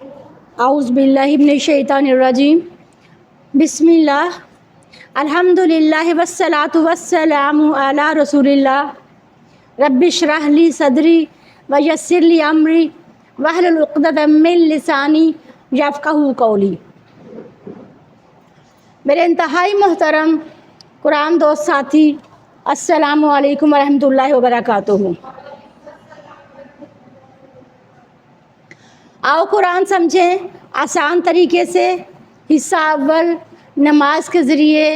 اعوذ باللہ من الشیطان الرجیم بسم اللہ الحمدللہ والصلاۃ والسلام علی رسول اللہ رب اشرح لی صدری ویسر لی امری واحلل عقدۃ من لسانی یفقہوا قولی۔ میرے انتہائی محترم قرآن دوست ساتھی، السلام علیکم ورحمۃ اللہ وبرکاتہ۔ آؤ قرآن سمجھیں آسان طریقے سے۔ حصہ اول نماز کے ذریعے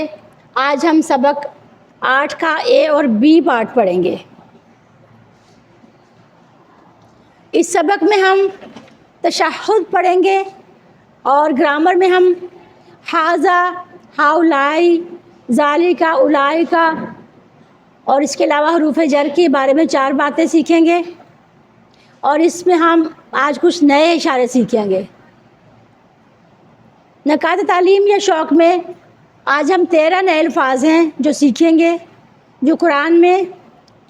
آج ہم سبق 8 کا اے اور بی پارٹ پڑھیں گے۔ اس سبق میں ہم تشہد پڑھیں گے اور گرامر میں ہم ھذا، ہاؤلائی، ذالکا، اولئکا اور اس کے علاوہ حروف جر کے بارے میں 4 باتیں سیکھیں گے، اور اس میں ہم آج کچھ نئے اشارے سیکھیں گے۔ نکات تعلیم یا شوق میں آج ہم 13 نئے الفاظ ہیں جو سیکھیں گے، جو قرآن میں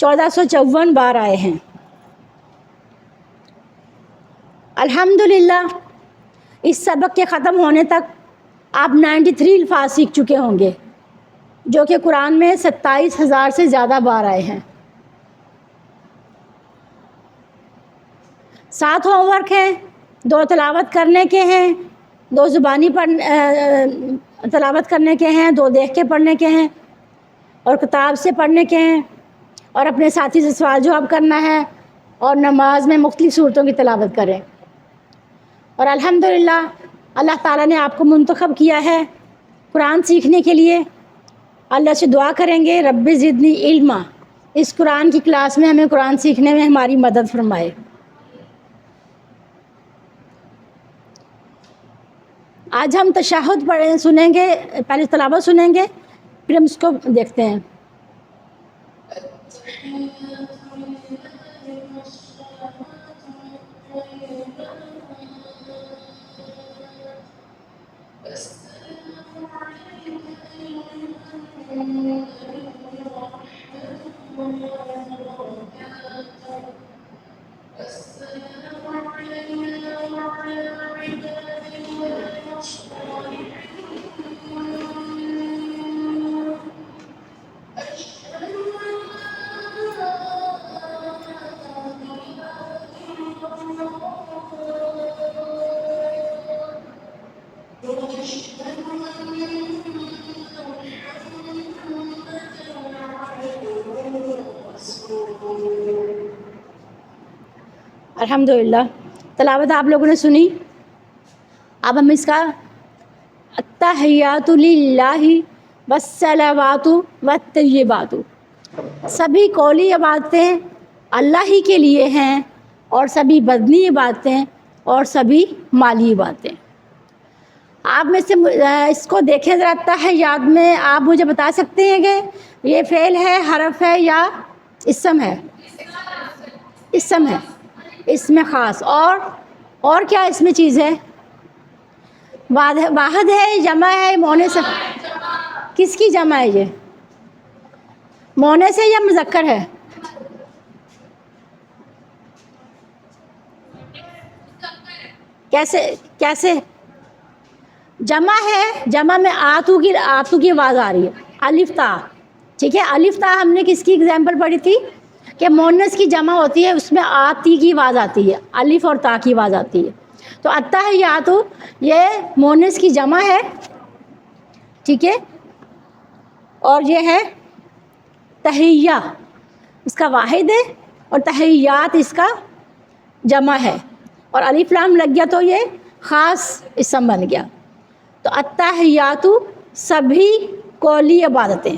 1454 بار آئے ہیں۔ الحمدللہ اس سبق کے ختم ہونے تک آپ 93 الفاظ سیکھ چکے ہوں گے، جو کہ قرآن میں 27,000 سے زیادہ بار آئے ہیں۔ 7 ہوم ورک ہیں، 2 تلاوت کرنے کے ہیں، 2 زبانی تلاوت کرنے کے ہیں، 2 دیکھ کے پڑھنے کے ہیں اور کتاب سے پڑھنے کے ہیں، اور اپنے ساتھی سے سوال جواب کرنا ہے، اور نماز میں مختلف صورتوں کی تلاوت کریں۔ اور الحمدللہ اللہ تعالیٰ نے آپ کو منتخب کیا ہے قرآن سیکھنے کے لیے۔ اللہ سے دعا کریں گے رب زدنی علما، اس قرآن کی کلاس میں ہمیں قرآن سیکھنے میں ہماری مدد فرمائے۔ آج ہم تشہد سنیں گے، پہلے تلاوت سنیں گے، پھر ہم اس کو دیکھتے ہیں۔ الحمدللہ تلاوت آپ لوگوں نے سنی۔ اب ہم اس کا التحیات للہ والصلوات والطیبات، سبھی قولی عبادتیں اللہ ہی کے لیے ہیں، اور سبھی بدنی عبادتیں اور سبھی مالی عبادتیں۔ آپ میں سے اس کو دیکھیں ذرا، التحیات میں آپ مجھے بتا سکتے ہیں کہ یہ فعل ہے، حرف ہے یا اسم ہے؟ اسم ہے، اس میں خاص، اور کیا اس میں چیز ہے؟ واحد ہے، جمع ہے، مؤنث؟ کس کی جمع ہے یہ؟ مؤنث ہے یا مذکر ہے؟ کیسے جمع ہے؟ جمع میں آتو کی آواز آ رہی ہے، الف تا، ٹھیک ہے۔ الف تا ہم نے کس کی ایگزامپل پڑھی تھی کہ مؤنث کی جمع ہوتی ہے، اس میں آتی کی آواز آتی ہے، الف اور تا کی آواز آتی ہے۔ تو التحیات یہ مؤنث کی جمع ہے، ٹھیک ہے، اور یہ ہے تحیہ، اس کا واحد ہے، اور تحیات اس کا جمع ہے، اور الف لام لگ گیا تو یہ خاص اسم بن گیا۔ تو التحیات سبھی قولی عبادتیں،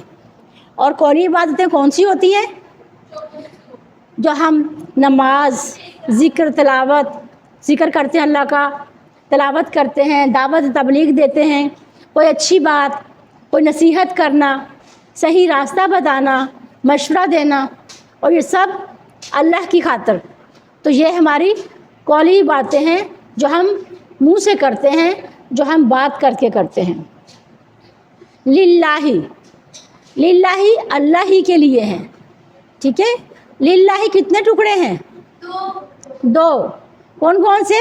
اور قولی عبادتیں کون سی ہوتی ہیں؟ جو ہم نماز، ذکر، تلاوت، ذکر کرتے ہیں اللہ کا، تلاوت کرتے ہیں، دعوت تبلیغ دیتے ہیں، کوئی اچھی بات، کوئی نصیحت کرنا، صحیح راستہ بتانا، مشورہ دینا، اور یہ سب اللہ کی خاطر۔ تو یہ ہماری قولی باتیں ہیں جو ہم منہ سے کرتے ہیں، جو ہم بات کر کے کرتے ہیں۔ للہ، للہ اللہ ہی کے لیے ہیں، ٹھیک ہے۔ للہ کتنے ٹکڑے ہیں؟ 2۔ کون کون سے؟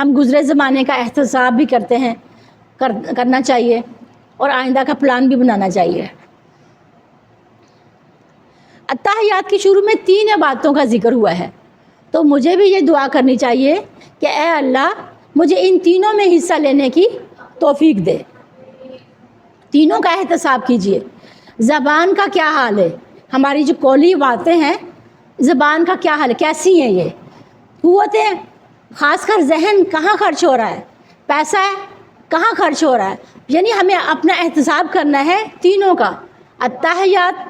ہم گزرے زمانے کا احتساب بھی کرتے ہیں، کرنا چاہیے، اور آئندہ کا پلان بھی بنانا چاہیے۔ اتحیات کی شروع میں 3 عبادتوں کا ذکر ہوا ہے، تو مجھے بھی یہ دعا کرنی چاہیے کہ اے اللہ مجھے ان تینوں میں حصہ لینے کی توفیق دے، تینوں کا احتساب کیجیے۔ زبان کا کیا حال ہے، ہماری جو قولی باتیں ہیں، زبان کا کیا حال ہے، کیسی ہیں یہ قوتیں، خاص کر ذہن کہاں خرچ ہو رہا ہے، پیسہ ہے کہاں خرچ ہو رہا ہے، یعنی ہمیں اپنا احتساب کرنا ہے تینوں کا، اتحیات،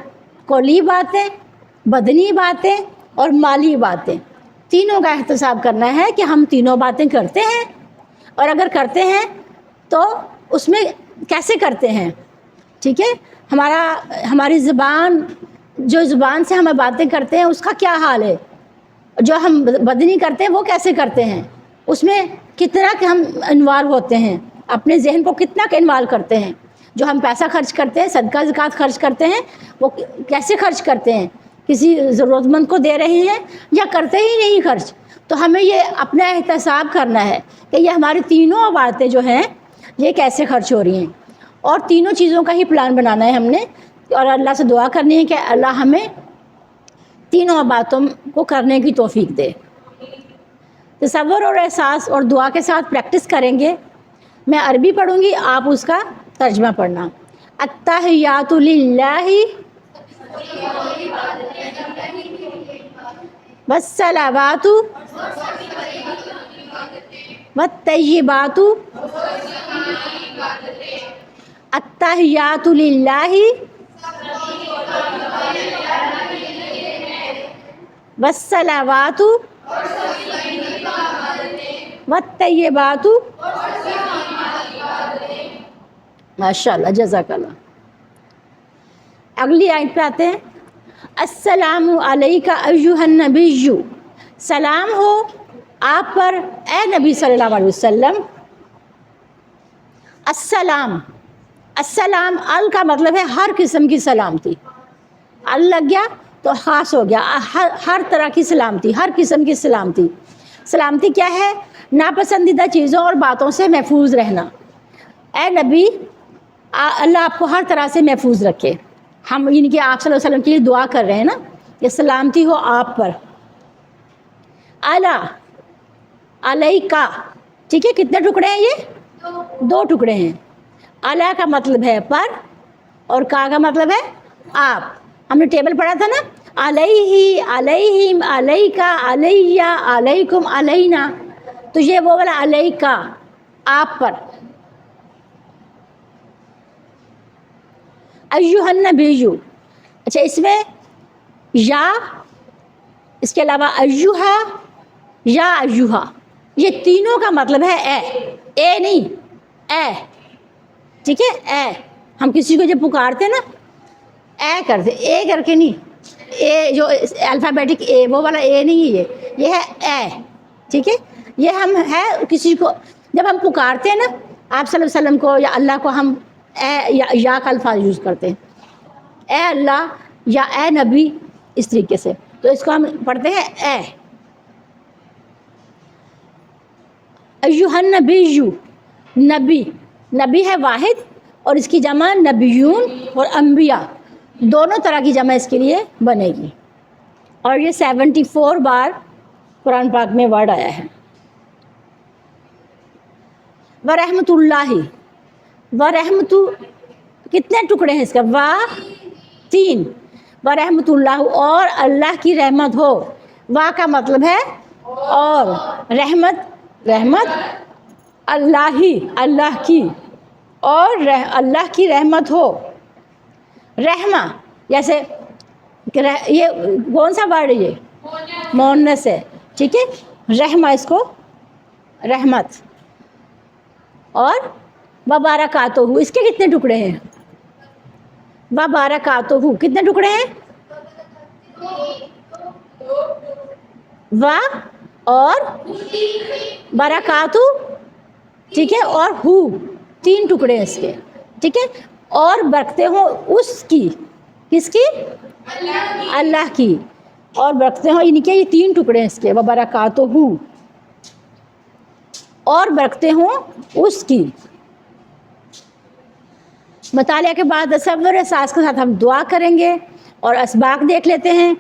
قولی باتیں، بدنی باتیں اور مالی باتیں، تینوں کا احتساب کرنا ہے کہ ہم تینوں باتیں کرتے ہیں، اور اگر کرتے ہیں تو اس میں کیسے کرتے ہیں، ٹھیک ہے، ہماری زبان، جو زبان سے ہم باتیں کرتے ہیں اس کا کیا حال ہے، جو ہم بدنی کرتے ہیں وہ کیسے کرتے ہیں، اس میں کتنا کہ ہم انوالو ہوتے ہیں، اپنے ذہن کو کتنا کہ انوالو کرتے ہیں، جو ہم پیسہ خرچ کرتے ہیں، صدقہ زکوٰۃ خرچ کرتے ہیں، وہ کیسے خرچ کرتے ہیں، کسی ضرورت مند کو دے رہے ہیں یا کرتے ہی نہیں خرچ، تو ہمیں یہ اپنا احتساب کرنا ہے کہ یہ ہماری تینوں باتیں جو ہیں یہ کیسے خرچ ہو رہی ہیں، اور تینوں چیزوں کا ہی پلان بنانا ہے ہم نے، اور اللہ سے دعا کرنی ہے کہ اللہ ہمیں تینوں باتوں کو کرنے کی توفیق دے۔ تصور اور احساس اور دعا کے ساتھ پریکٹس کریں گے۔ میں عربی پڑھوں گی، آپ اس کا ترجمہ پڑھنا۔ التحیات للہ والصلوات والطیبات، التحیات للہ والصلوات والطیبات، ماشاء اللہ، جزاک اللہ۔ اگلی آیت پہ آتے ہیں۔ السلام علیک ایھا النبی، سلام ہو آپ پر اے نبی صلی اللہ علیہ وسلم۔ السلام، السلام ال کا مطلب ہے ہر قسم کی سلامتی، ال لگ گیا تو خاص ہو گیا، ہر طرح کی سلامتی، ہر قسم کی سلامتی۔ سلامتی کیا ہے؟ ناپسندیدہ چیزوں اور باتوں سے محفوظ رہنا۔ اے نبی، اللہ آپ کو ہر طرح سے محفوظ رکھے۔ ہم ان کے آپ صلی اللہ علیہ وسلم کے لیے دعا کر رہے ہیں نا، یہ سلامتی ہو آپ پر۔ اعلیٰ، علیکا، ٹھیک ہے، کتنے ٹکڑے ہیں یہ؟ 2 ٹکڑے ہیں۔ اعلیٰ کا مطلب ہے پر، اور کا مطلب ہے آپ۔ ہم نے ٹیبل پڑھا تھا نا، علیہ، علیہم، علیکا، علیہ، علیکم، علینا، تو یہ وہ والا علیکا، آپ پر۔ ایھا النبی، اچھا اس میں یا، اس کے علاوہ ایھا یا ایھا، یہ تینوں کا مطلب ہے اے نہیں، اے، ٹھیک ہے، اے۔ ہم کسی کو جب پکارتے ہیں نا، اے کرتے، اے کر کے نہیں، اے جو الفابیٹک اے، وہ والا اے نہیں ہے، یہ ہے اے، ٹھیک ہے۔ یہ ہم ہے کسی کو جب ہم پکارتے ہیں نا، آپ صلی اللہ علیہ وسلم کو یا اللہ کو، ہم اے یا کا الفاظ یوز کرتے ہیں، اے اللہ یا اے نبی، اس طریقے سے، تو اس کو ہم پڑھتے ہیں اے۔ ایھا النبی، نبی، نبی ہے واحد، اور اس کی جمع نبیون اور انبیاء، دونوں طرح کی جمع اس کے لیے بنے گی، اور یہ 74 بار قرآن پاک میں ورڈ آیا ہے۔ ورحمۃ اللہ، ورحمۃ، کتنے ٹکڑے ہیں اس کا؟ 3۔ ورحمۃ اللہ، اور اللہ کی رحمت ہو۔ وا کا مطلب ہے اور، رحمت، رحمت اللہ ہی، اللہ کی، اور اللہ کی رحمت ہو۔ رحمہ، جیسے یہ کون سا ورڈ ہے؟ یہ مؤنث ہے، ٹھیک ہے، رحمہ، اس کو رحمت۔ اور وبارکاتہ، اس کے کتنے ٹکڑے ہیں؟ وبارکاتہ، کتنے ٹکڑے ہیں؟ و اور برکاتہ، ٹھیک ہے، اور ہو، 3 ٹکڑے ہیں اس کے، ٹھیک ہے۔ اور برکتیں ہوں اس کی، کس کی؟ اللہ کی، اور برکتیں ہوں ان کے، یہ 3 ٹکڑے ہیں اس کے، وبرکاتہ۔ اور برکتیں ہوں اس کی۔ مطالعہ کے بعد تصور احساس کے ساتھ ہم دعا کریں گے اور اسباق دیکھ لیتے ہیں۔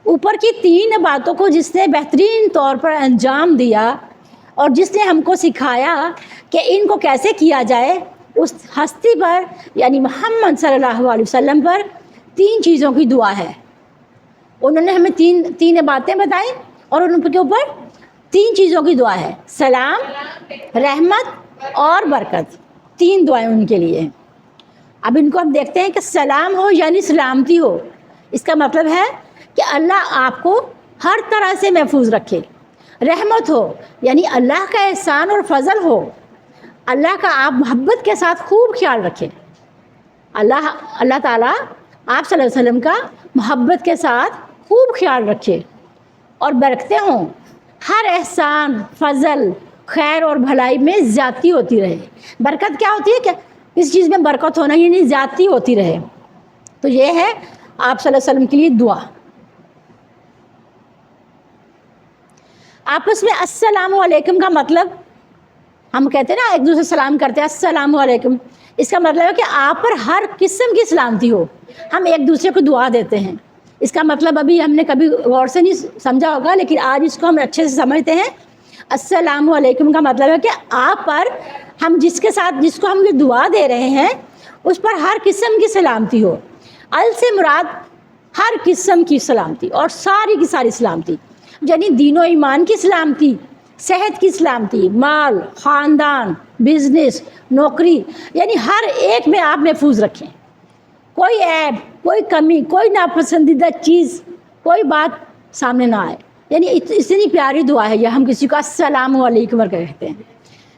اوپر کی 3 باتوں کو جس نے بہترین طور پر انجام دیا اور جس نے ہم کو سکھایا کہ ان کو کیسے کیا جائے، اس ہستی پر یعنی محمد صلی اللہ علیہ وسلم پر 3 چیزوں کی دعا ہے۔ انہوں نے ہمیں تین باتیں بتائیں اور ان کے اوپر 3 چیزوں کی دعا ہے، سلام، رحمت اور برکت۔ 3 دعائیں ان کے لیے۔ اب ان کو ہم دیکھتے ہیں کہ سلام ہو یعنی سلامتی ہو، اس کا مطلب ہے کہ اللہ آپ کو ہر طرح سے محفوظ رکھے۔ رحمت ہو یعنی اللہ کا احسان اور فضل ہو، اللہ کا آپ محبت کے ساتھ خوب خیال رکھیں۔ اللہ تعالیٰ آپ صلی اللہ علیہ وسلم کا محبت کے ساتھ خوب خیال رکھے۔ اور برکتیں ہوں، ہر احسان، فضل، خیر اور بھلائی میں زیادتی ہوتی رہے۔ برکت کیا ہوتی ہے کہ اس چیز میں برکت ہونا یعنی زیادتی ہوتی رہے۔ تو یہ ہے آپ صلی اللہ علیہ وسلم کے لیے دعا۔ آپس میں السلام علیکم کا مطلب، ہم کہتے ہیں نا ایک دوسرے سلام کرتے ہیں السلام علیکم، اس کا مطلب ہے کہ آپ پر ہر قسم کی سلامتی ہو۔ ہم ایک دوسرے کو دعا دیتے ہیں، اس کا مطلب ابھی ہم نے کبھی غور سے نہیں سمجھا ہوگا، لیکن آج اس کو ہم اچھے سے سمجھتے ہیں۔ السلام علیکم کا مطلب ہے کہ آپ پر، ہم جس کو ہم یہ دعا دے رہے ہیں اس پر ہر قسم کی سلامتی ہو۔ ال سے مراد ہر قسم کی سلامتی اور ساری کی ساری سلامتی، یعنی دین و ایمان کی سلامتی، صحت کی سلامتی، مال، خاندان، بزنس، نوکری، یعنی ہر ایک میں آپ محفوظ رکھیں۔ کوئی عیب، کوئی کمی، کوئی ناپسندیدہ چیز، کوئی بات سامنے نہ آئے۔ یعنی اتنی پیاری دعا ہے یہ، ہم کسی کو السلام علیکم کہتے ہیں،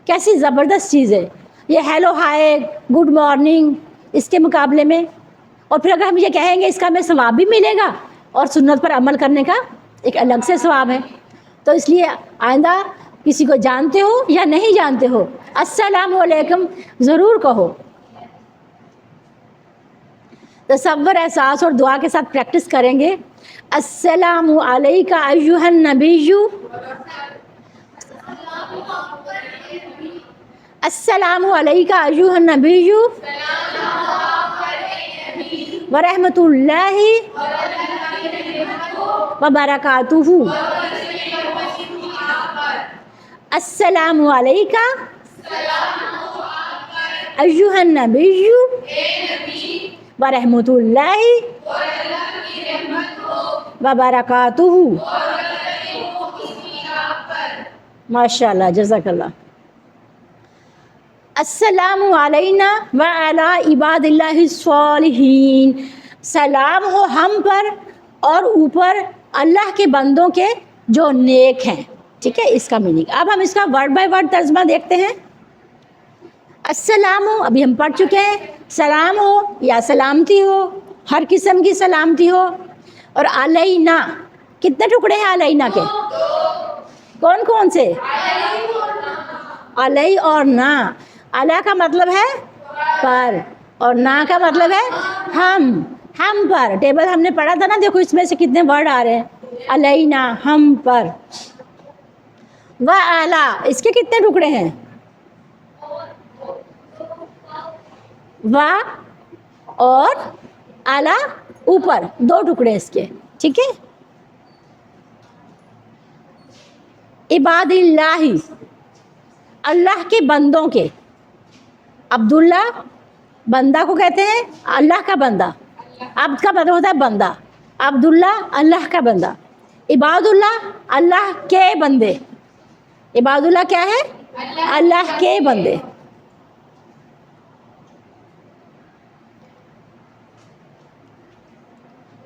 کیسی زبردست چیز ہے یہ، ہیلو ہائے، گڈ مارننگ، اس کے مقابلے میں۔ اور پھر اگر ہم یہ کہیں گے اس کا ہمیں ثواب بھی ملے گا اور سنت پر عمل کرنے کا ایک الگ سے ثواب ہے۔ تو اس لیے آئندہ کسی کو جانتے ہو یا نہیں جانتے ہو، السلام علیکم ضرور کہو۔ تصور، احساس اور دعا کے ساتھ پریکٹس کریں گے۔ السلام علیک ایھا النبی، السلام علیک ایھا النبی ورحمۃ اللہ وبرکاتہ۔ السلام علیک ایھا النبی ورحمۃ اللہ وبرکاتہ۔ ماشاء اللہ، جزاک اللہ۔ السلام علینا وعلی عباد اللہ الصالحین، سلام ہو ہم پر اور اوپر اللہ کے بندوں کے جو نیک ہیں۔ ٹھیک ہے، اس کا میننگ اب ہم اس کا ورڈ بائی ورڈ ترجمہ دیکھتے ہیں۔ السلام ابھی ہم پڑھ چکے ہیں، سلام ہو یا سلامتی ہو، ہر قسم کی سلامتی ہو۔ اور علینا، کتنے ٹکڑے ہیں علینا کے؟ کون کون سے؟ علی اور نا۔ علی کا مطلب ہے پر، اور نا کا مطلب ہے ہم پر۔ ٹیبل ہم نے پڑھا تھا نا، دیکھو اس میں سے کتنے ورڈ آ رہے ہیں، علینا ہم پر۔ وعلی، اس کے کتنے ٹکڑے ہیں؟ و اور اعلی اوپر، 2 ٹکڑے اس کے۔ ٹھیک ہے، عباد اللہ، اللہ کے بندوں کے۔ عبداللہ بندہ کو کہتے ہیں، اللہ کا بندہ، عبد کا مطلب ہوتا ہے بندہ، عبداللہ اللہ کا بندہ، عباد اللہ اللہ کے بندے۔ عباد اللہ کیا ہے؟ اللہ کے بندے۔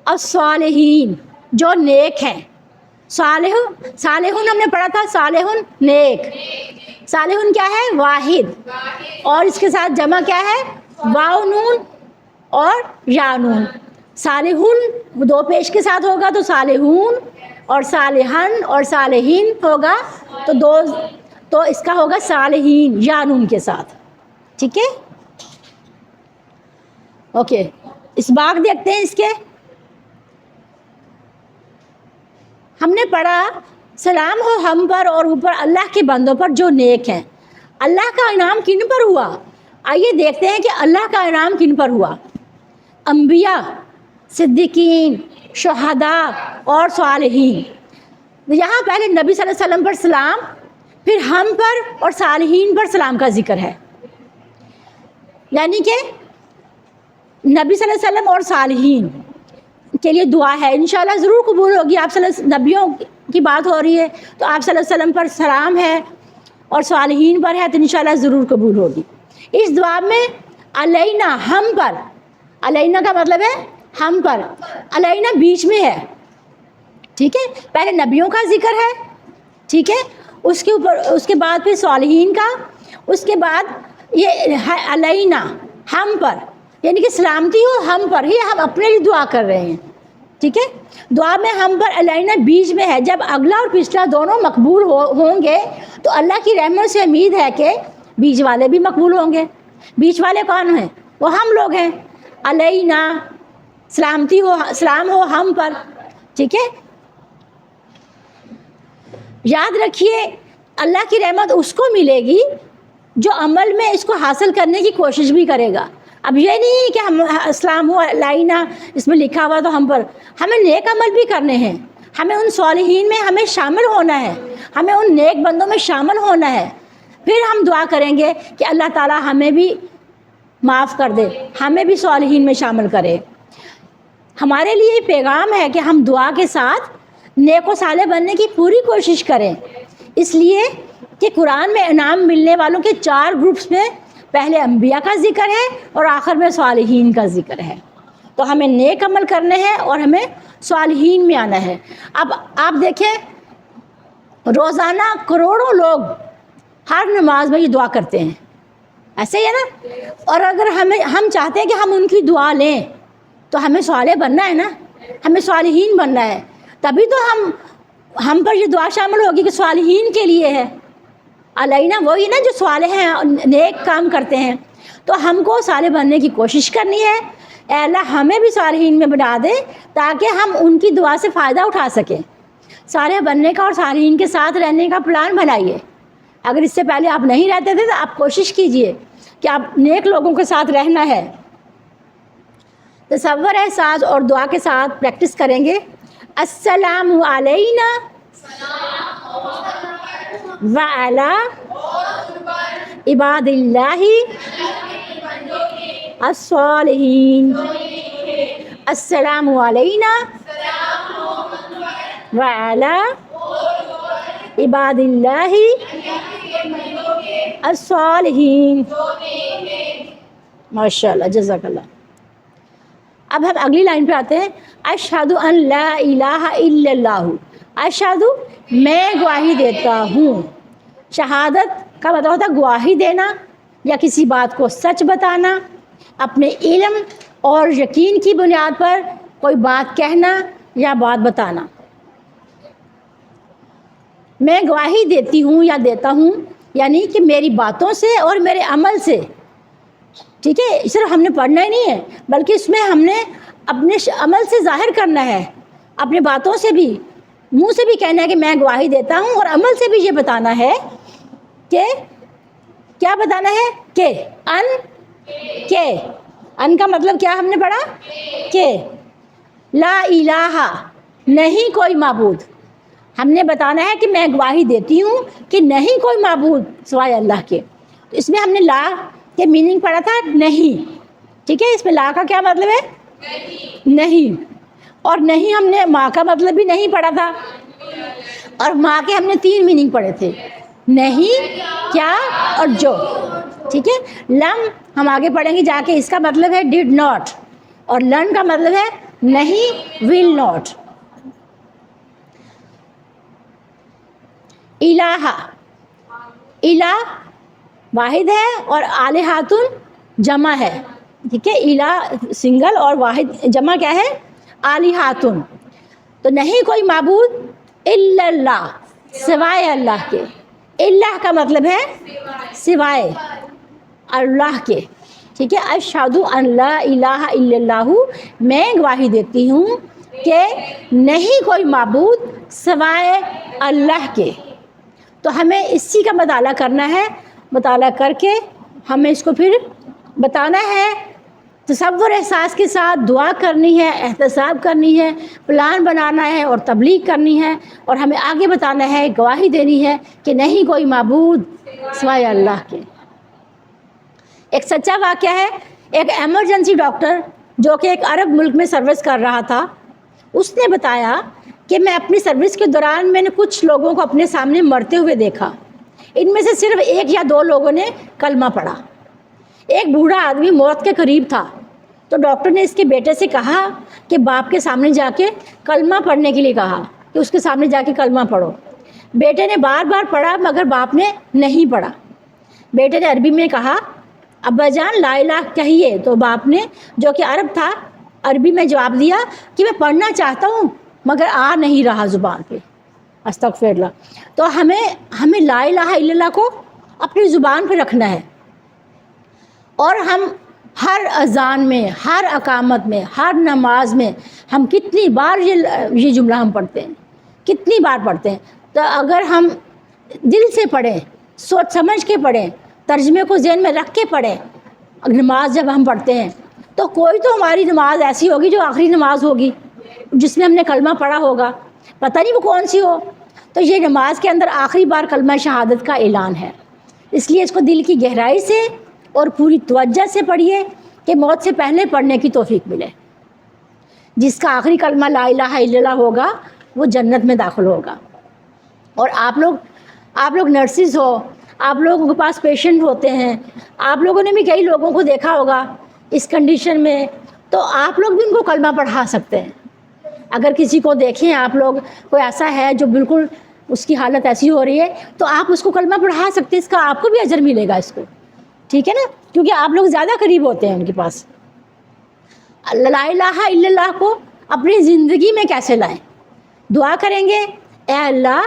الصالحین، جو نیک ہیں۔ صالحون ہم نے پڑھا تھا، صالحون نیک۔ صالحون کیا ہے؟ واحد، اور اس کے ساتھ جمع کیا ہے؟ واو نون اور یا نون۔ صالحون 2 پیش کے ساتھ ہوگا تو صالحون، اور صالحن اور صالحین ہوگا تو اس کا ہوگا صالحین یا نون کے ساتھ۔ ٹھیک ہے، اوکے، اس باغ دیکھتے ہیں۔ اس کے ہم نے پڑھا سلام ہو ہم پر اور اوپر اللہ کے بندوں پر جو نیک ہیں. اللہ کا انعام کن پر ہوا؟ آئیے دیکھتے ہیں کہ اللہ کا انعام کن پر ہوا. انبیاء، صدیقین، شہداء اور صالحین. یہاں پہلے نبی صلی اللہ علیہ وسلم پر سلام، پھر ہم پر اور صالحین پر سلام کا ذکر ہے. یعنی کہ نبی صلی اللہ علیہ وسلم اور صالحین کے لیے دعا ہے، انشاءاللہ ضرور قبول ہوگی. آپ صلی اللہ نبیوں کی بات ہو رہی ہے تو آپ صلی اللہ علیہ وسلم پر سلام ہے اور صالحین پر ہے تو انشاءاللہ ضرور قبول ہوگی. اس دعا میں علینا، ہم پر، علینا کا مطلب ہے ہم پر، علینا بیچ میں ہے. ٹھیک ہے، پہلے نبیوں کا ذکر ہے، ٹھیک ہے، اس کے اوپر اس کے بعد پھر صالحین کا، اس کے بعد یہ علینا ہم پر، یعنی کہ سلامتی ہو ہم پر. ہی ہم اپنے لیے دعا کر رہے ہیں. ٹھیک ہے، دعا میں ہم پر علینا بیچ میں ہے. جب اگلا اور پچھلا دونوں مقبول ہوں گے تو اللہ کی رحمت سے امید ہے کہ بیچ والے بھی مقبول ہوں گے. بیچ والے کون ہیں؟ وہ ہم لوگ ہیں. علینا سلامتی ہو، سلام ہو ہم پر. ٹھیک ہے، یاد رکھیے اللہ کی رحمت اس کو ملے گی جو عمل میں اس کو حاصل کرنے کی کوشش بھی کرے گا. اب یہ نہیں کہ ہم اسلام ہو علینا اس میں لکھا ہوا تو ہم پر. ہمیں نیک عمل بھی کرنے ہیں، ہمیں ان صالحین میں ہمیں شامل ہونا ہے، ہمیں ان نیک بندوں میں شامل ہونا ہے. پھر ہم دعا کریں گے کہ اللہ تعالیٰ ہمیں بھی معاف کر دے، ہمیں بھی صالحین میں شامل کرے. ہمارے لیے یہ پیغام ہے کہ ہم دعا کے ساتھ نیک و صالح بننے کی پوری کوشش کریں. اس لیے کہ قرآن میں انعام ملنے والوں کے 4 گروپس میں پہلے انبیاء کا ذکر ہے اور آخر میں صالحین کا ذکر ہے. تو ہمیں نیک عمل کرنے ہیں اور ہمیں صالحین میں آنا ہے. اب آپ دیکھیں روزانہ کروڑوں لوگ ہر نماز میں یہ دعا کرتے ہیں، ایسے ہی ہے نا. اور اگر ہم چاہتے ہیں کہ ہم ان کی دعا لیں تو ہمیں صالح بننا ہے نا، ہمیں صالحین بننا ہے. تبھی تو ہم پر یہ دعا شامل ہوگی کہ صالحین کے لیے ہے. علینا وہی نا جو صالح ہیں، نیک کام کرتے ہیں. تو ہم کو صالح بننے کی کوشش کرنی ہے. اے اللہ ہمیں بھی صالحین میں بنا دے تاکہ ہم ان کی دعا سے فائدہ اٹھا سکیں. صالح بننے کا اور صالحین کے ساتھ رہنے کا پلان بنائیے. اگر اس سے پہلے آپ نہیں رہتے تھے تو آپ کوشش کیجئے کہ آپ نیک لوگوں کے ساتھ رہنا ہے. تصور احساس اور دعا کے ساتھ پریکٹس کریں گے. السلام علینا وعلی عباد اللہ الصالحین. السلام علینا وعلی عباد اللہ الصالحین. ماشاء اللہ، جزاک اللہ. اب ہم اگلی لائن پہ آتے ہیں. اشہد ان لا الہ الا اللہ. اشہد میں گواہی دیتا ہوں. شہادت کا مطلب ہوتا ہے گواہی دینا یا کسی بات کو سچ بتانا، اپنے علم اور یقین کی بنیاد پر کوئی بات کہنا یا بات بتانا. میں گواہی دیتی ہوں یا دیتا ہوں یعنی کہ میری باتوں سے اور میرے عمل سے. ٹھیک ہے، صرف ہم نے پڑھنا ہی نہیں ہے بلکہ اس میں ہم نے اپنے عمل سے ظاہر کرنا ہے، اپنے باتوں سے بھی، منہ سے بھی کہنا ہے کہ میں گواہی دیتا ہوں، اور عمل سے بھی یہ بتانا ہے کہ کیا بتانا ہے کہ ان کا مطلب کیا ہم نے پڑھا کہ لا الہ نہیں کوئی معبود. ہم نے بتانا ہے کہ میں گواہی دیتی ہوں کہ نہیں کوئی معبود سوائے اللہ کے. اس میں ہم نے لا کے میننگ پڑھا تھا نہیں. ٹھیک ہے، اس میں لا کا کیا مطلب ہے نہیں. اور نہیں ہم نے ماں کا مطلب بھی نہیں پڑھا تھا، اور ماں کے ہم نے 3 میننگ پڑھے تھے، نہیں، کیا اور جو. ٹھیک ہے، لم ہم آگے پڑھیں گے جا کے، اس کا مطلب ہے ڈڈ ناٹ، اور لن کا مطلب ہے نہیں، ول ناٹ. الہ، الہ واحد ہے اور آلہاتن جمع ہے. ٹھیک ہے، الہ سنگل اور واحد جمع کیا ہے؟ آلہاتن. تو نہیں کوئی معبود الا اللہ سوائے اللہ کے. اللہ کا مطلب ہے سوائے اللہ کے. ٹھیک ہے، اشہد ان لا الہ الا اللہ میں گواہی دیتی ہوں کہ نہیں کوئی معبود سوائے اللہ کے. تو ہمیں اسی کا مطالعہ کرنا ہے. مطالعہ کر کے ہمیں اس کو پھر بتانا ہے، تصور احساس کے ساتھ دعا کرنی ہے، احتساب کرنی ہے، پلان بنانا ہے اور تبلیغ کرنی ہے، اور ہمیں آگے بتانا ہے، گواہی دینی ہے کہ نہیں کوئی معبود سوائے اللہ کے. ایک سچا واقعہ ہے. ایک ایمرجنسی ڈاکٹر جو کہ ایک عرب ملک میں سروس کر رہا تھا، اس نے بتایا کہ میں اپنی سروس کے دوران میں نے کچھ لوگوں کو اپنے سامنے مرتے ہوئے دیکھا. ان میں سے صرف 1 یا 2 لوگوں نے کلمہ پڑھا. ایک بوڑھا آدمی موت کے قریب تھا، تو ڈاکٹر نے اس کے بیٹے سے کہا کہ باپ کے سامنے جا کے کلمہ پڑھنے کے لیے کہا کہ اس کے سامنے جا کے کلمہ پڑھو. بیٹے نے بار بار پڑھا مگر باپ نے نہیں پڑھا. بیٹے نے عربی میں کہا ابا جان لا الہ کہیے. تو باپ نے جو کہ عرب تھا عربی میں جواب دیا کہ میں پڑھنا چاہتا ہوں مگر آ نہیں رہا زبان پہ. استغفر اللہ. تو ہمیں لا الہ الا اللہ کو اپنی زبان پہ رکھنا ہے، اور ہم ہر اذان میں، ہر اقامت میں، ہر نماز میں ہم کتنی بار یہ جملہ ہم پڑھتے ہیں، کتنی بار پڑھتے ہیں. تو اگر ہم دل سے پڑھیں، سوچ سمجھ کے پڑھیں، ترجمے کو ذہن میں رکھ کے پڑھیں، نماز جب ہم پڑھتے ہیں تو کوئی تو ہماری نماز ایسی ہوگی جو آخری نماز ہوگی جس میں ہم نے کلمہ پڑھا ہوگا، پتہ نہیں وہ کون سی ہو. تو یہ نماز کے اندر آخری بار کلمہ شہادت کا اعلان ہے. اس لیے اس کو دل کی گہرائی سے اور پوری توجہ سے پڑھیے کہ موت سے پہلے پڑھنے کی توفیق ملے. جس کا آخری کلمہ لا الہ الا اللہ ہوگا وہ جنت میں داخل ہوگا. اور آپ لوگ نرسز ہو، آپ لوگوں کے پاس پیشنٹ ہوتے ہیں، آپ لوگوں نے بھی کئی لوگوں کو دیکھا ہوگا اس کنڈیشن میں، تو آپ لوگ بھی ان کو کلمہ پڑھا سکتے ہیں. اگر کسی کو دیکھیں آپ لوگ، کوئی ایسا ہے جو بالکل اس کی حالت ایسی ہو رہی ہے، تو آپ اس کو کلمہ پڑھا سکتے ہیں. اس کا آپ کو بھی اجر ملے گا اس کو، ٹھیک ہے نا، کیونکہ آپ لوگ زیادہ قریب ہوتے ہیں ان کے پاس. لا الہ الا اللہ کو اپنی زندگی میں کیسے لائیں؟ دعا کریں گے اے اللہ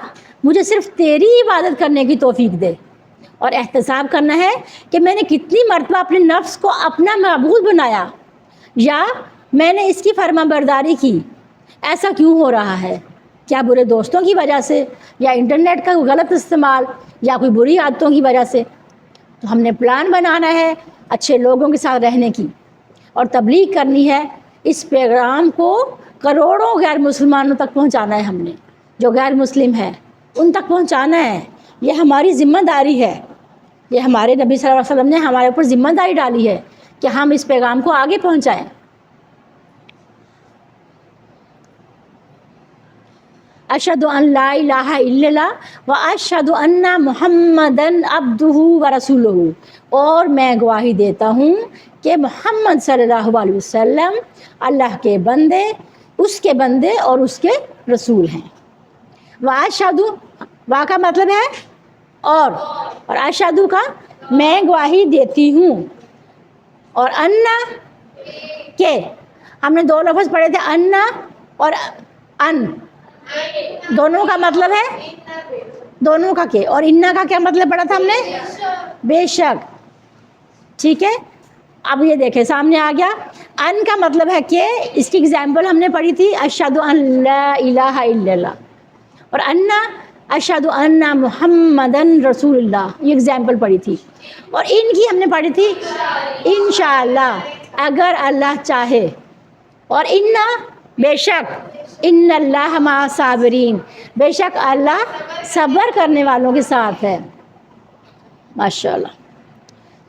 مجھے صرف تیری عبادت کرنے کی توفیق دے، اور احتساب کرنا ہے کہ میں نے کتنی مرتبہ اپنے نفس کو اپنا معبود بنایا، یا میں نے اس کی فرما برداری کی. ایسا کیوں ہو رہا ہے؟ کیا برے دوستوں کی وجہ سے، یا انٹرنیٹ کا غلط استعمال، یا کوئی بری عادتوں کی وجہ سے؟ تو ہم نے پلان بنانا ہے اچھے لوگوں کے ساتھ رہنے کی، اور تبلیغ کرنی ہے. اس پیغام کو کروڑوں غیر مسلمانوں تک پہنچانا ہے. ہم نے جو غیر مسلم ہیں ان تک پہنچانا ہے. یہ ہماری ذمہ داری ہے. یہ ہمارے نبی صلی اللہ علیہ وسلم نے ہمارے اوپر ذمہ داری ڈالی ہے کہ ہم اس پیغام کو آگے پہنچائیں. اشہد ان لا الہ الا اللہ و اشہد ان محمدن عبدہ و رسولہ. اور میں گواہی دیتا ہوں کہ محمد صلی اللہ علیہ وسلم اللہ کے بندے، اس کے بندے اور اس کے رسول ہیں. و اشہد، وا کا مطلب ہے اور اشہد کا میں گواہی دیتی ہوں، اور انا کہ ہم نے 2 لفظ پڑھے تھے، انا اور ان، دونوں کا مطلب ہے دونوں کا کہ، اور انا کا کیا مطلب پڑھا تھا ہم نے؟ بے شک. ٹھیک ہے، اب یہ دیکھیں سامنے آ گیا. ان کا مطلب ہے کہ، اس کی اگزامپل ہم نے پڑھی تھی اشہد ان لا الہ الا اللہ، اور انا اشہد ان محمدن رسول اللہ، یہ اگزامپل پڑھی تھی. اور ان کی ہم نے پڑھی تھی انشاءاللہ اگر اللہ چاہے، اور انا بے شک، ان اللہ مع صابرین، بے شک اللہ صبر کرنے والوں کے ساتھ ہے. ماشاءاللہ.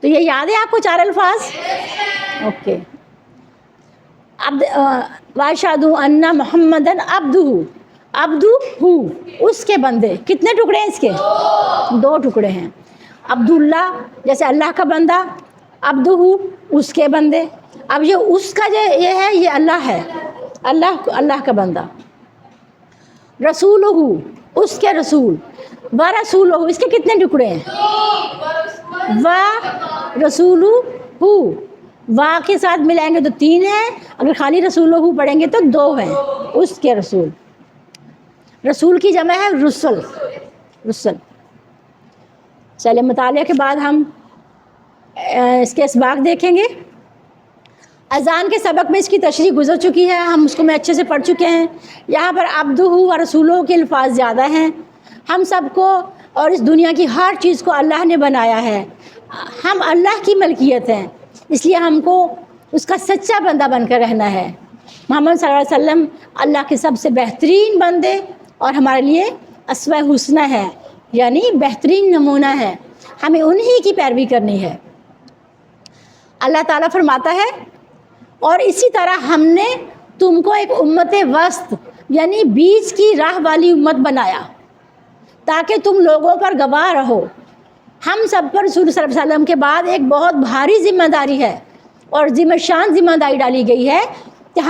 تو یہ یاد ہے آپ کو 4 الفاظ؟ اوکے. اب واشہد ان محمدن عبدہ، عبدہ اس کے بندے. کتنے ٹکڑے ہیں اس کے؟ 2 ٹکڑے ہیں. عبداللہ جیسے اللہ کا بندہ، عبدہ اس کے بندے. اب یہ اس کا جو یہ ہے، یہ اللہ ہے، اللہ کا بندہ. رسولہ اس کے رسول، و رسولہ اس کے کتنے ٹکڑے ہیں؟ و رسولہ، وا کے ساتھ ملائیں گے تو 3 ہیں، اگر خالی رسولہ پڑھیں گے تو 2 ہیں. اس کے رسول، رسول کی جمع ہے رسل. چلے مطالعے کے بعد ہم اس کے اسباق دیکھیں گے. اذان کے سبق میں اس کی تشریح گزر چکی ہے، ہم اس کو میں اچھے سے پڑھ چکے ہیں. یہاں پر عبدہ و رسولہ کے الفاظ زیادہ ہیں. ہم سب کو اور اس دنیا کی ہر چیز کو اللہ نے بنایا ہے. ہم اللہ کی ملکیت ہیں، اس لیے ہم کو اس کا سچا بندہ بن کر رہنا ہے. محمد صلی اللہ علیہ وسلم اللہ کے سب سے بہترین بندے اور ہمارے لیے اسوہ حسنہ ہے، یعنی بہترین نمونہ ہے. ہمیں انہی کی پیروی کرنی ہے. اللہ تعالیٰ فرماتا ہے اور اسی طرح ہم نے تم کو ایک امت وسط یعنی بیچ کی راہ والی امت بنایا تاکہ تم لوگوں پر گواہ رہو. ہم سب پر رسول صلی اللہ علیہ وسلم کے بعد ایک بہت بھاری ذمہ داری ہے اور ذمہ شان ذمہ داری ڈالی گئی ہے کہ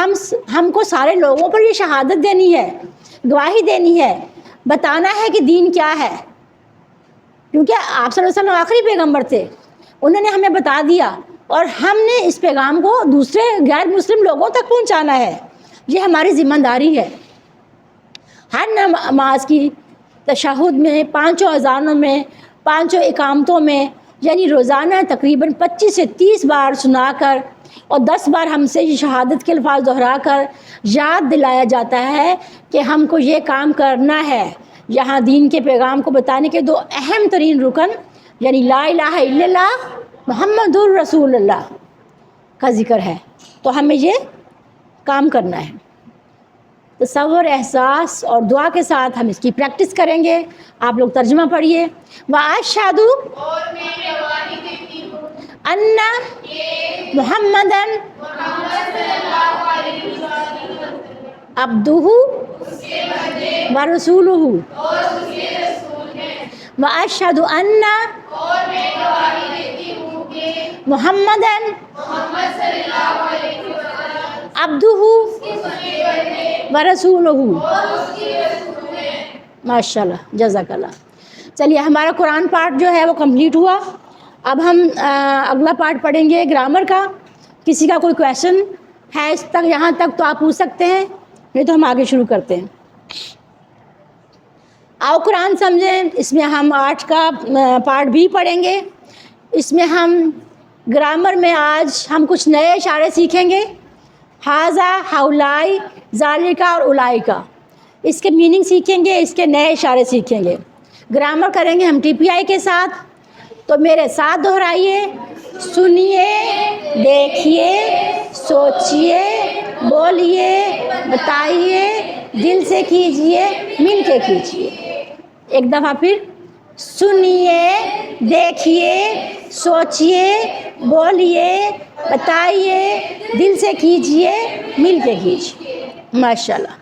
ہم کو سارے لوگوں پر یہ شہادت دینی ہے، گواہی دینی ہے، بتانا ہے کہ دین کیا ہے. کیونکہ آپ صلی اللہ علیہ وسلم آخری پیغمبر تھے، انہوں نے ہمیں بتا دیا اور ہم نے اس پیغام کو دوسرے غیر مسلم لوگوں تک پہنچانا ہے. یہ ہماری ذمہ داری ہے. ہر نماز کی تشہد میں، 5 اذانوں میں، 5 اقامتوں میں، یعنی روزانہ تقریباً 25 سے 30 بار سنا کر اور 10 بار ہم سے یہ شہادت کے الفاظ دہرا کر یاد دلایا جاتا ہے کہ ہم کو یہ کام کرنا ہے. یہاں دین کے پیغام کو بتانے کے 2 اہم ترین رکن یعنی لا الہ الا اللہ محمد الرسول اللہ کا ذکر ہے. تو ہمیں یہ کام کرنا ہے. تصور، احساس اور دعا کے ساتھ ہم اس کی پریکٹس کریں گے. آپ لوگ ترجمہ پڑھیے. وَأَشْهَدُ اور میں گواہی دیتی ہوں أَنَّ مُحَمَّدًا عَبْدُهُ وَرَسُولُهُ اور اس کے رسول ہیں. وَأَشْهَدُ أَنَّ اور میں گواہی دیتی ہوں کہ مُحَمَّدًا محمد صلی اللہ علیہ وسلم عَبْدُهُ اس کے بندے وَرَسُولُهُ. اور اس کے رسول ہیں. ماشاء اللہ، جزاک اللہ. چلیے ہمارا قرآن پارٹ جو ہے وہ کمپلیٹ ہوا. اب ہم اگلا پارٹ پڑھیں گے گرامر کا. کسی کا کوئی کویشچن ہے اس تک یہاں تک تو آپ پوچھ سکتے ہیں، نہیں تو ہم آگے شروع کرتے ہیں. آؤ قرآن سمجھیں. اس میں ہم 8 کا پارٹ بھی پڑھیں گے. اس میں ہم گرامر میں آج ہم کچھ نئے اشارے سیکھیں گے. ہاذا، ہاؤلائی، ذالکا اور اولائکا. اس کے میننگ سیکھیں گے، اس کے نئے اشارے سیکھیں گے. گرامر کریں گے ہم TPI کے ساتھ. تو میرے ساتھ دہرائیے. سنیے، دیکھیے، سوچیے، بولیے، بتائیے، دل سے کیجیے، مل کے کیجیے. ایک دفعہ پھر. سنیے، دیکھیے، سوچیے، بولیے، بتائیے، دل سے کیجیے، مل کے کیجیے. ماشاء اللہ.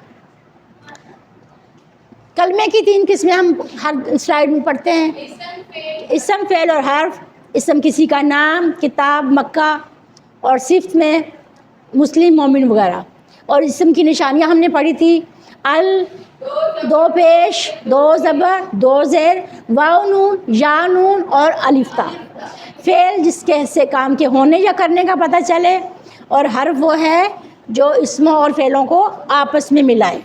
کلمے کی 3 قسمیں ہم ہر سلائیڈ میں پڑھتے ہیں. اسم، فعل اور حرف. اسم کسی کا نام، کتاب، مکہ اور صفت میں مسلم، مومن وغیرہ. اور اسم کی نشانیاں ہم نے پڑھی تھی. 2 پیش، 2 زبر، 2 زیر، واو نون، یا نون اور الف تا. فعل جس کے سے کام کے ہونے یا کرنے کا پتہ چلے. اور حرف وہ ہے جو اسموں اور فعلوں کو آپس میں ملائے.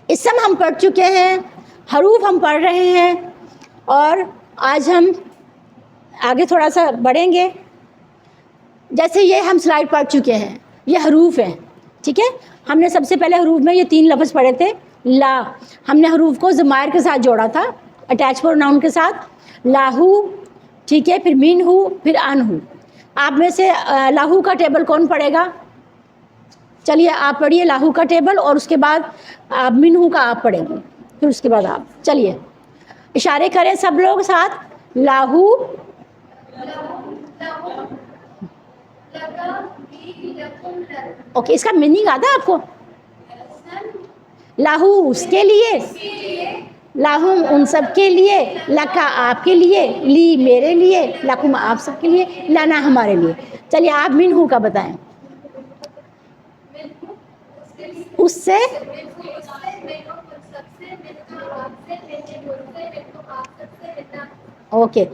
اسم ہم پڑھ چکے ہیں، حروف ہم پڑھ رہے ہیں اور آج ہم آگے تھوڑا سا بڑھیں گے. جیسے یہ ہم سلائڈ پڑھ چکے ہیں، یہ حروف ہیں. ٹھیک ہے. ہم نے سب سے پہلے حروف میں یہ 3 لفظ پڑھے تھے. لا، ہم نے حروف کو ضمائر کے ساتھ جوڑا تھا، اٹیچ پروناؤن کے ساتھ. لاہو، ٹھیک ہے، پھر مین ہو، پھر ان ہو. آپ میں سے لاہو کا ٹیبل کون پڑھے گا؟ چلیے آپ پڑھیے لاہو کا ٹیبل اور اس کے بعد آپ منہو کا آپ پڑھیں گے، پھر اس کے بعد آپ. چلیے اشارے کریں سب لوگ ساتھ. لاہو، اوکے. اس کا میننگ آتا ہے آپ کو؟ لاہو اس کے لیے، لاہم ان سب کے لیے، لکا آپ کے لیے، لی میرے لیے، لکم آپ سب کے لیے، لنا ہمارے لیے. چلیے آپ منہو کا بتائیں. اس سے، اوکے.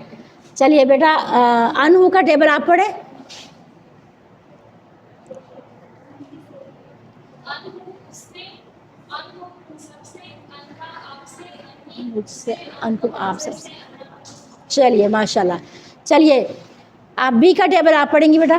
چلیے بیٹا انہو کا ٹیبل آپ پڑھیں. مجھ سے، ان تم آپ سب سے. چلیے ماشاء اللہ. چلیے آپ بی کا ٹیبل آپ پڑھیں گی بیٹا.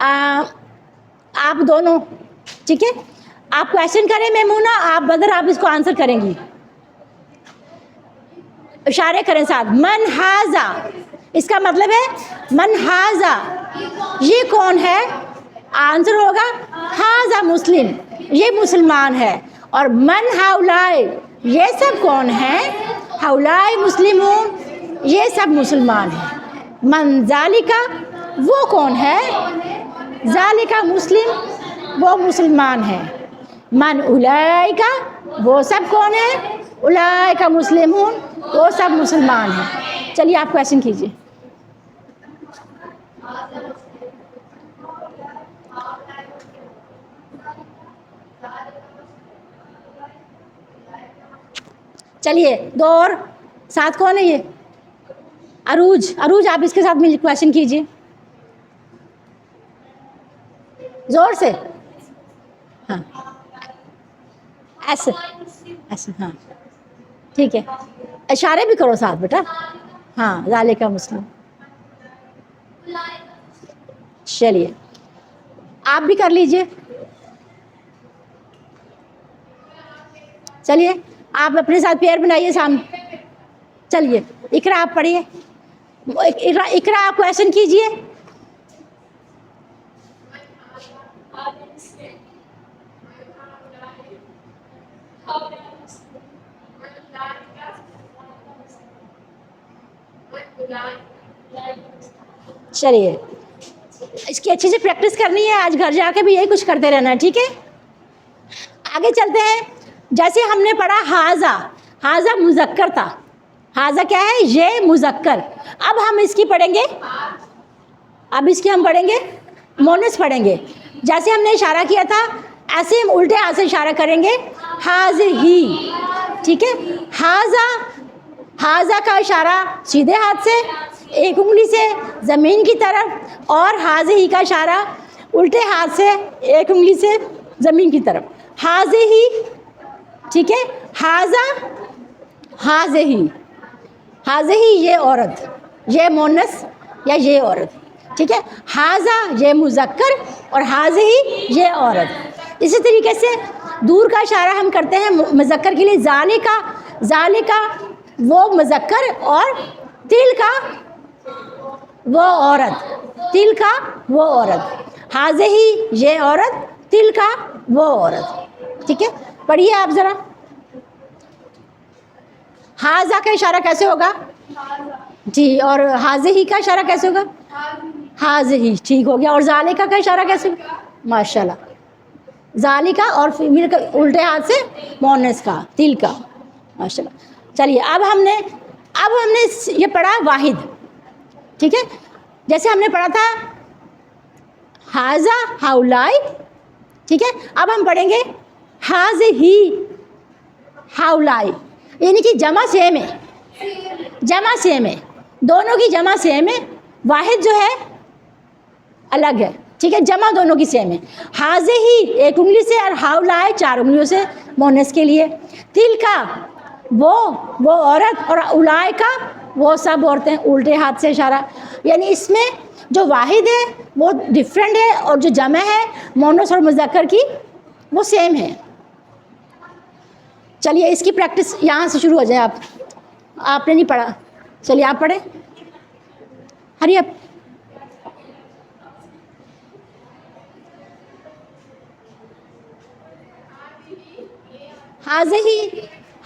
آپ دونوں ٹھیک ہے, آپ کویشچن کریں میمونہ, آپ بدر آپ اس کو آنسر کریں گی, اشارے کریں ساتھ. من ہاذا, اس کا مطلب ہے من ہاذا, یہ کون ہے, آنسر ہوگا ہاذا مسلم, یہ مسلمان ہے. اور من ہاؤلائے, یہ سب کون ہیں, ہاؤلائے مسلمون, یہ سب مسلمان ہیں. من ذالکا, وہ کون ہے, ذالکا مسلم, وہ مسلمان ہے. من اولئکا, وہ سب کون ہیں, اولئکا مسلمون, وہ سب مسلمان ہیں. چلیے آپ کویشچن کیجیے. چلیے دو اور ساتھ کون ہے, یہ عروج. عروج آپ اس کے ساتھ مل کویشچن کیجیے زور سے. ہاں ایسے ایسے, ہاں ٹھیک ہے, اشارے بھی کرو ساتھ بیٹا. ہاں ذالکا مسلم. چلیے آپ بھی کر لیجئے. چلیے آپ اپنے ساتھ پیئر بنائیے سامنے. چلیے اقرا آپ پڑھیے. اقرا آپ کویشچن کیجیے. چلیے اس کی اچھے سے پریکٹس کرنی ہے, آج گھر جا کے بھی یہی کچھ کرتے رہنا ہے, ٹھیک ہے. آگے چلتے ہیں. جیسے ہم نے پڑھا ہاذا, ہاذا مذکر تھا, ہاذا کیا ہے, یہ مذکر. اب ہم اس کی پڑھیں گے, اب اس کی ہم پڑھیں گے مونس پڑھیں گے. جیسے ہم نے اشارہ کیا تھا ایسے ہم الٹے ہاتھ سے اشارہ کریں گے, ہاذہی, ٹھیک ہے. ہاذا, ہاذا کا اشارہ سیدھے ہاتھ سے ایک انگلی سے زمین کی طرف, اور ہاذہی کا اشارہ الٹے ہاتھ سے ایک انگلی سے زمین کی طرف. ہاذہی, ٹھیک ہے. ہاذا, ہاذہی, ہاذہی یہ عورت, یہ مونس یا یہ عورت, ٹھیک ہے. ہاذا یہ مذکر اور ہاذہی یہ عورت. اسی طریقے سے دور کا اشارہ ہم کرتے ہیں مذکر کے لیے, ذالکا, ذالکا وہ مذکر, اور تل کا وہ عورت, تل کا وہ عورت. ہاذہی یہ عورت, تل کا وہ عورت, ٹھیک ہے. پڑھیے آپ ذرا. ہاذا کا اشارہ کیسے ہوگا جی, اور ہاذہی کا اشارہ کیسے ہوگا, ہاذہی, ٹھیک ہو گیا. اور ذالکا کا اشارہ کیسے ہوگا, ماشاء اللہ, ذالکا, اور فیمیل کا الٹے ہاتھ سے مونس کا, تل کا, ماشاء اللہ. چلیے اب ہم نے یہ پڑھا واحد, ٹھیک ہے. جیسے ہم نے پڑھا تھا ہاذا ہاؤلائی, ٹھیک ہے. اب ہم پڑھیں گے ہاذہی ہاؤلائی, یعنی کہ جمع سیم ہے, جمع سیم ہے, دونوں کی جمع سیم ہے, واحد جو ہے الگ ہے, ٹھیک ہے. جمع دونوں کی سیم ہے. ہاذہی ایک انگلی سے اور ہاؤلائی 4 انگلیوں سے مونس کے لیے. تل کا وہ عورت, اور اولائے کا وہ سب عورتیں, الٹے ہاتھ سے اشارہ. یعنی اس میں جو واحد ہے وہ ڈفرینٹ ہے, اور جو جمع ہے مونس اور مذکر کی وہ سیم ہے. چلیے اس کی پریکٹس یہاں سے شروع ہو جائے. آپ نے نہیں پڑھا, چلیے آپ پڑھیں, ہری اپ. ہاذہی,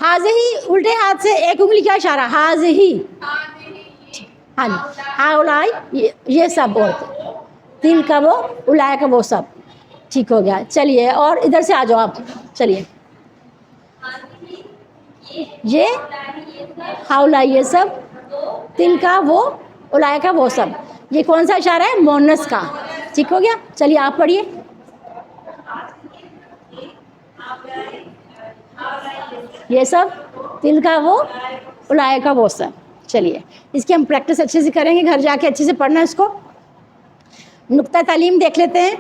ہاذہی الٹے ہاتھ سے ایک انگلی کا اشارہ, ہاذہی, ہاں جی. ہاؤلائی یہ سب عورتیں, تل کا وہ, اولائے کا وہ سب, ٹھیک ہو گیا. چلیے اور ادھر سے آ جاؤ آپ. چلیے یہ ہاؤلائی یہ سب, تل کا وہ, اولائے کا وہ سب. یہ کون سا اشارہ ہے, مونس کا, ٹھیک ہو گیا. چلیے آپ پڑھیے. یہ سب, تل کا وہ, اولائے کا وہ سب. چلیے اس کی ہم پریکٹس اچھے سے کریں گے, گھر جا کے اچھے سے پڑھنا اس کو. نقطہ تعلیم دیکھ لیتے ہیں.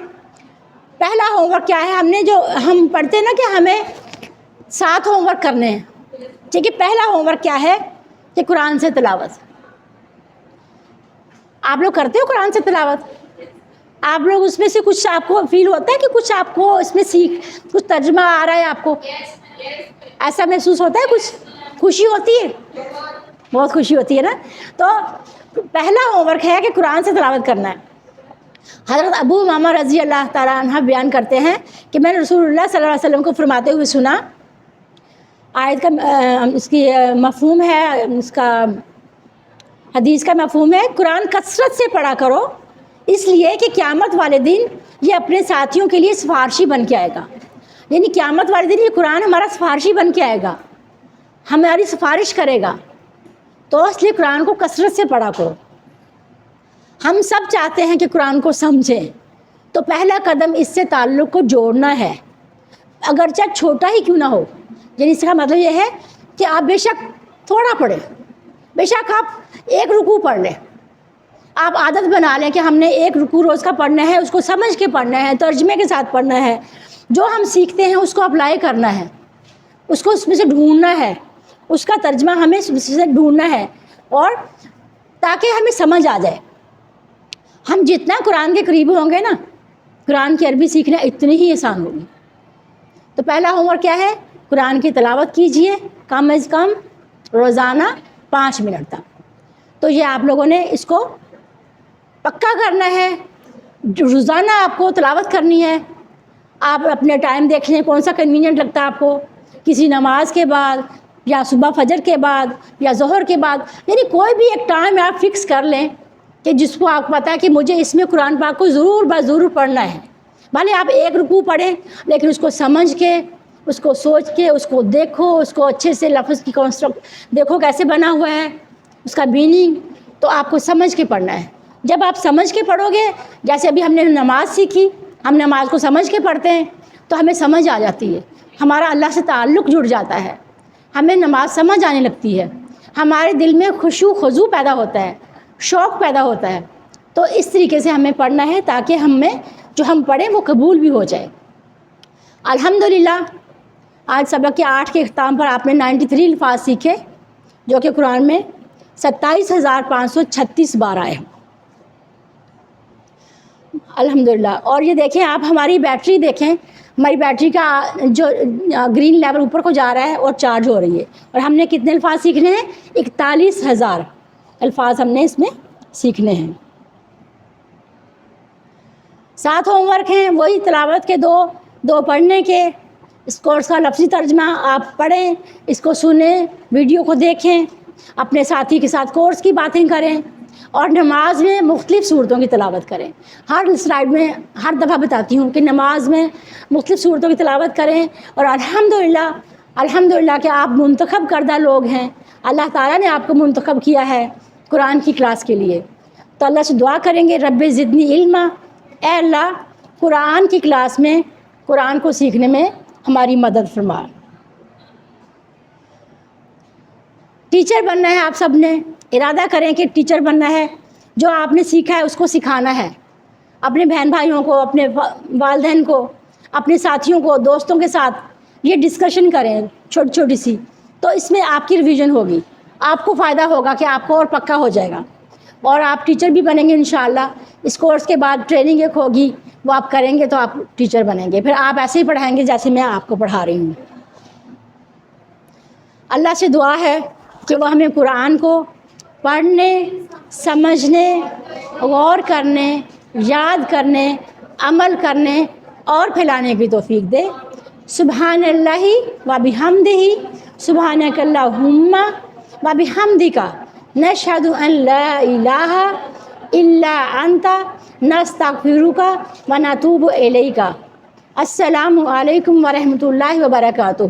پہلا ہوم ورک کیا ہے, ہم پڑھتے ہیں نا کہ ہمیں 7 ہوم ورک کرنے ہیں, ٹھیک ہے. پہلا ہوم ورک کیا ہے کہ قرآن سے تلاوت. آپ لوگ کرتے ہو قرآن سے تلاوت؟ آپ لوگ اس میں سے کچھ آپ کو فیل ہوتا ہے کہ کچھ آپ کو اس میں کچھ ترجمہ آ رہا ہے؟ آپ کو ایسا محسوس ہوتا ہے؟ کچھ خوشی ہوتی ہے؟ بہت خوشی ہوتی ہے نا. تو پہلا ہوم ورک ہے کہ قرآن سے تلاوت کرنا ہے. حضرت ابو امامہ رضی اللہ تعالیٰ عنہ بیان کرتے ہیں کہ میں نے رسول اللہ صلی اللہ علیہ وسلم کو فرماتے ہوئے سنا. آیت کا اس کی مفہوم ہے، اس کا حدیث کا مفہوم ہے قرآن کثرت سے پڑھا کرو، اس لیے کہ قیامت والے دن یہ اپنے ساتھیوں کے لیے سفارشی بن کے آئے گا. یعنی قیامت والے دن یہ قرآن ہمارا سفارشی بن کے آئے گا، ہماری سفارش کرے گا. تو اس لیے قرآن کو کثرت سے پڑھا کرو. ہم سب چاہتے ہیں کہ قرآن کو سمجھیں، تو پہلا قدم اس سے تعلق کو جوڑنا ہے، اگرچہ چھوٹا ہی کیوں نہ ہو. یعنی اس کا مطلب یہ ہے کہ آپ بے شک تھوڑا پڑھیں، بے شک آپ ایک رکوع پڑھ لیں. آپ عادت بنا لیں کہ ہم نے ایک رکوع روز کا پڑھنا ہے، اس کو سمجھ کے پڑھنا ہے، ترجمے کے ساتھ پڑھنا ہے. جو ہم سیکھتے ہیں اس کو اپلائی کرنا ہے، اس کو اس میں سے ڈھونڈنا ہے، اس کا ترجمہ ہمیں اس سے ڈھونڈنا ہے، اور تاکہ ہمیں سمجھ آ جائے. ہم جتنا قرآن کے قریب ہوں گے نا، قرآن کی عربی سیکھنا اتنی ہی آسان ہوگی. تو پہلا ہوم ورک کیا ہے؟ قرآن کی تلاوت کیجئے کم از کم روزانہ 5 منٹ تک. تو یہ آپ لوگوں نے اس کو پکا کرنا ہے. روزانہ آپ کو تلاوت کرنی ہے. آپ اپنے ٹائم دیکھ لیں کون سا کنوینئنٹ لگتا ہے آپ کو، کسی نماز کے بعد، یا صبح فجر کے بعد، یا ظہر کے بعد. یعنی کوئی بھی ایک ٹائم آپ فکس کر لیں کہ جس کو آپ کو پتہ ہے کہ مجھے اس میں قرآن پاک کو ضرور پڑھنا ہے. بھلے آپ ایک رکوع پڑھیں، لیکن اس کو سمجھ کے، اس کو سوچ کے، اس کو دیکھو، اس کو اچھے سے لفظ کی کنسٹرکٹ دیکھو کیسے بنا ہوا ہے، اس کا میننگ. تو آپ کو سمجھ کے پڑھنا ہے. جب آپ سمجھ کے پڑھو گے، جیسے ابھی ہم نے نماز سیکھی، ہم نماز کو سمجھ کے پڑھتے ہیں تو ہمیں سمجھ آ جاتی ہے، ہمارا اللہ سے تعلق جڑ جاتا ہے، ہمیں نماز سمجھ آنے لگتی ہے، ہمارے دل میں خشوع خضوع پیدا ہوتا ہے، شوق پیدا ہوتا ہے. تو اس طریقے سے ہمیں پڑھنا ہے تاکہ جو ہم پڑھیں وہ قبول بھی ہو جائے. الحمدللہ آج سبق کے 8 کے اختتام پر آپ نے 93 الفاظ سیکھے، جو کہ قرآن میں 27,536 بار آئے ہیں. الحمدللہ. اور یہ دیکھیں آپ، ہماری بیٹری دیکھیں، ہماری بیٹری کا جو گرین لیول اوپر کو جا رہا ہے اور چارج ہو رہی ہے. اور ہم نے کتنے الفاظ سیکھنے ہیں؟ 41,000 الفاظ ہم نے اس میں سیکھنے ہیں. 7 ہوم ورک ہیں، وہی تلاوت کے دو پڑھنے کے. اس کورس کا لفظی ترجمہ آپ پڑھیں، اس کو سنیں، ویڈیو کو دیکھیں، اپنے ساتھی کے ساتھ کورس کی باتیں کریں، اور نماز میں مختلف صورتوں کی تلاوت کریں. ہر سلائیڈ میں ہر دفعہ بتاتی ہوں کہ نماز میں مختلف صورتوں کی تلاوت کریں. اور الحمدللہ کہ آپ منتخب کردہ لوگ ہیں، اللہ تعالیٰ نے آپ کو منتخب کیا ہے قرآن کی کلاس کے لیے. تو اللہ سے دعا کریں گے رب زدنی علما، اے اللہ قرآن کی کلاس میں قرآن کو سیکھنے میں ہماری مدد فرما. ٹیچر بننا ہے، آپ سب نے ارادہ کریں کہ ٹیچر بننا ہے. جو آپ نے سیکھا ہے اس کو سکھانا ہے، اپنے بہن بھائیوں کو، اپنے والدین کو، اپنے ساتھیوں کو، دوستوں کے ساتھ یہ ڈسکشن کریں چھوٹی سی. تو اس میں آپ کی ریویژن ہوگی، آپ کو فائدہ ہوگا کہ آپ کو اور پکا ہو جائے گا، اور آپ ٹیچر بھی بنیں گے انشاءاللہ. اس کورس کے بعد ٹریننگ ایک ہوگی، وہ آپ کریں گے تو آپ ٹیچر بنیں گے. پھر آپ ایسے ہی پڑھائیں گے جیسے میں آپ کو پڑھا رہی ہوں. اللہ سے دعا ہے کہ وہ ہمیں قرآن کو پڑھنے، سمجھنے، غور کرنے، یاد کرنے، عمل کرنے اور پھیلانے کی توفیق دے. سبحان اللہ و بحمدہ، سبحانک اللہم و بحمدک، نشہد ان لا الہ الا انت، نستغفرک و نتوب الیک. السلام علیکم ورحمۃ اللہ وبرکاتہ.